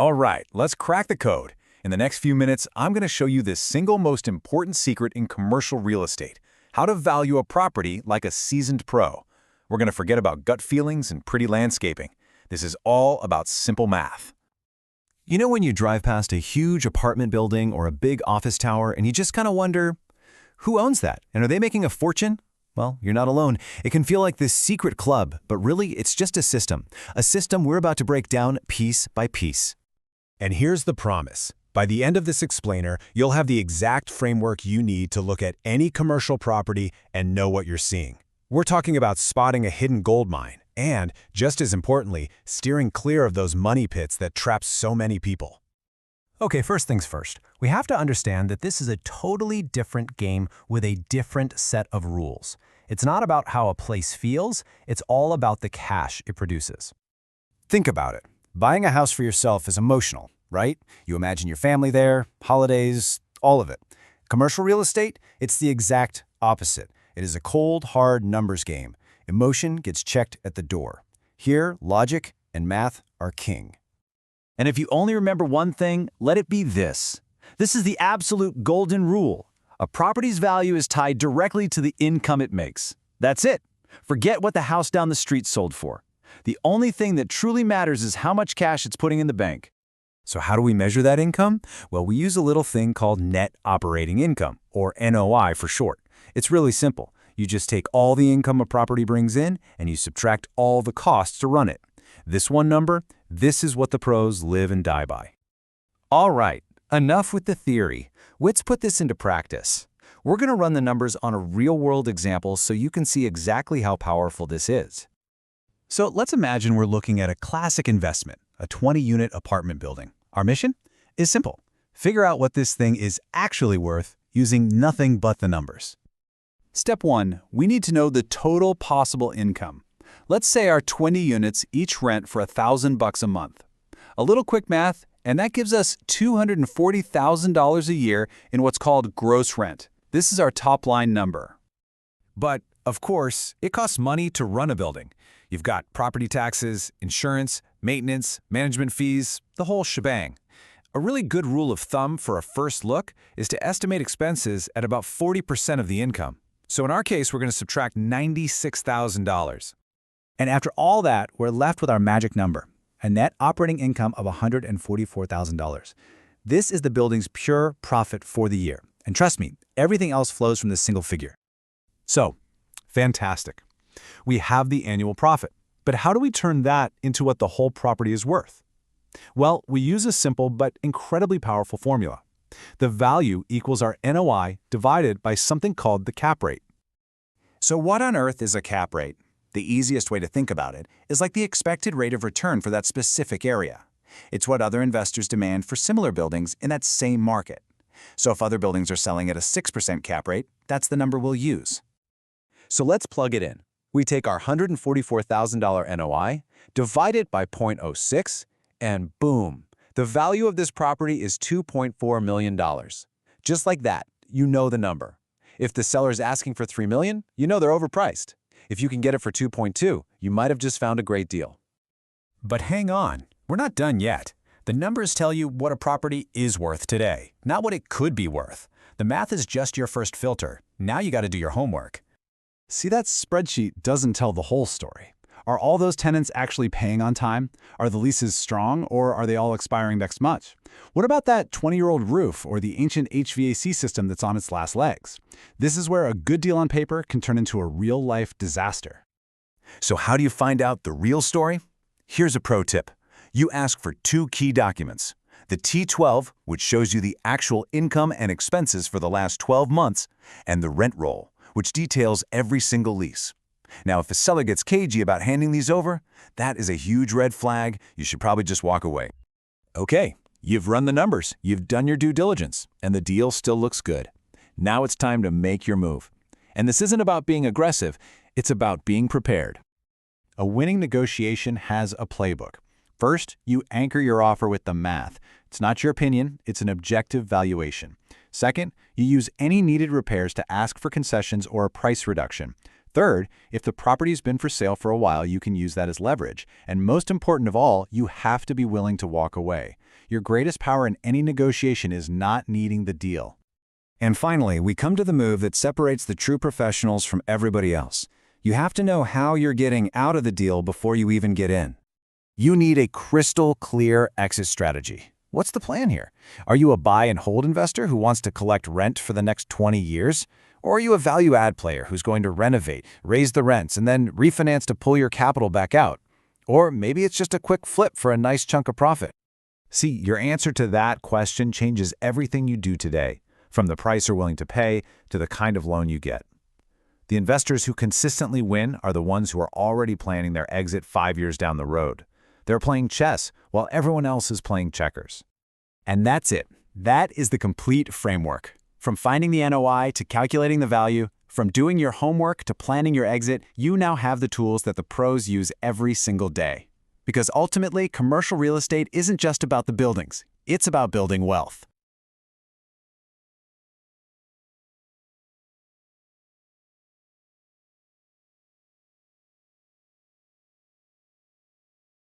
All right, let's crack the code. In the next few minutes, I'm going to show you the single most important secret in commercial real estate, how to value a property like a seasoned pro. We're going to forget about gut feelings and pretty landscaping. This is all about simple math. You know when you drive past a huge apartment building or a big office tower and you just kind of wonder, who owns that? And are they making a fortune? Well, you're not alone. It can feel like this secret club, but really it's just a system we're about to break down piece by piece. And here's the promise. By the end of this explainer, you'll have the exact framework you need to look at any commercial property and know what you're seeing. We're talking about spotting a hidden gold mine and, just as importantly, steering clear of those money pits that trap so many people. Okay, first things first. We have to understand that this is a totally different game with a different set of rules. It's not about how a place feels, it's all about the cash it produces. Think about it. Buying a house for yourself is emotional, right? You imagine your family there, holidays, all of it. Commercial real estate, it's the exact opposite. It is a cold, hard numbers game. Emotion gets checked at the door. Here, logic and math are king. And if you only remember one thing, let it be this. This is the absolute golden rule. A property's value is tied directly to the income it makes. That's it. Forget what the house down the street sold for. The only thing that truly matters is how much cash it's putting in the bank. So how do we measure that income? Well, we use a little thing called net operating income, or NOI for short. It's really simple. You just take all the income a property brings in and you subtract all the costs to run it. This one number, this is what the pros live and die by. All right, enough with the theory. Let's put this into practice. We're going to run the numbers on a real-world example so you can see exactly how powerful this is. So let's imagine we're looking at a classic investment, a 20-unit apartment building. Our mission is simple. Figure out what this thing is actually worth using nothing but the numbers. Step 1, we need to know the total possible income. Let's say our 20 units each rent for $1,000 a month. A little quick math, and that gives us $240,000 a year in what's called gross rent. This is our top-line number. But, of course, it costs money to run a building. You've got property taxes, insurance, maintenance, management fees, the whole shebang. A really good rule of thumb for a first look is to estimate expenses at about 40% of the income. So in our case, we're going to subtract $96,000. And after all that, we're left with our magic number, a net operating income of $144,000. This is the building's pure profit for the year. And trust me, everything else flows from this single figure. So, fantastic. We have the annual profit. But how do we turn that into what the whole property is worth? Well, we use a simple but incredibly powerful formula. The value equals our NOI divided by something called the cap rate. So what on earth is a cap rate? The easiest way to think about it is like the expected rate of return for that specific area. It's what other investors demand for similar buildings in that same market. So if other buildings are selling at a 6% cap rate, that's the number we'll use. So let's plug it in. We take our $144,000 NOI, divide it by 0.06, and boom, the value of this property is $2.4 million. Just like that, you know the number. If the seller's asking for $3 million, you know they're overpriced. If you can get it for 2.2, you might have just found a great deal. But hang on, we're not done yet. The numbers tell you what a property is worth today, not what it could be worth. The math is just your first filter. Now you got to do your homework. See, that spreadsheet doesn't tell the whole story. Are all those tenants actually paying on time? Are the leases strong, or are they all expiring next month? What about that 20-year-old roof or the ancient HVAC system that's on its last legs? This is where a good deal on paper can turn into a real-life disaster. So how do you find out the real story? Here's a pro tip. You ask for 2 key documents. The T12, which shows you the actual income and expenses for the last 12 months, and the rent roll, which details every single lease. Now, if a seller gets cagey about handing these over, that is a huge red flag. You should probably just walk away. Okay, you've run the numbers, you've done your due diligence, and the deal still looks good. Now it's time to make your move. And this isn't about being aggressive, it's about being prepared. A winning negotiation has a playbook. First, you anchor your offer with the math. It's not your opinion, it's an objective valuation. Second, you use any needed repairs to ask for concessions or a price reduction. Third, if the property's been for sale for a while, you can use that as leverage. And most important of all, you have to be willing to walk away. Your greatest power in any negotiation is not needing the deal. And finally, we come to the move that separates the true professionals from everybody else. You have to know how you're getting out of the deal before you even get in. You need a crystal clear exit strategy. What's the plan here? Are you a buy and hold investor who wants to collect rent for the next 20 years? Or are you a value add player who's going to renovate, raise the rents, and then refinance to pull your capital back out? Or maybe it's just a quick flip for a nice chunk of profit. See, your answer to that question changes everything you do today, from the price you're willing to pay to the kind of loan you get. The investors who consistently win are the ones who are already planning their exit 5 years down the road. They're playing chess while everyone else is playing checkers. And that's it. That is the complete framework. From finding the NOI to calculating the value, from doing your homework to planning your exit, you now have the tools that the pros use every single day. Because ultimately, commercial real estate isn't just about the buildings. It's about building wealth.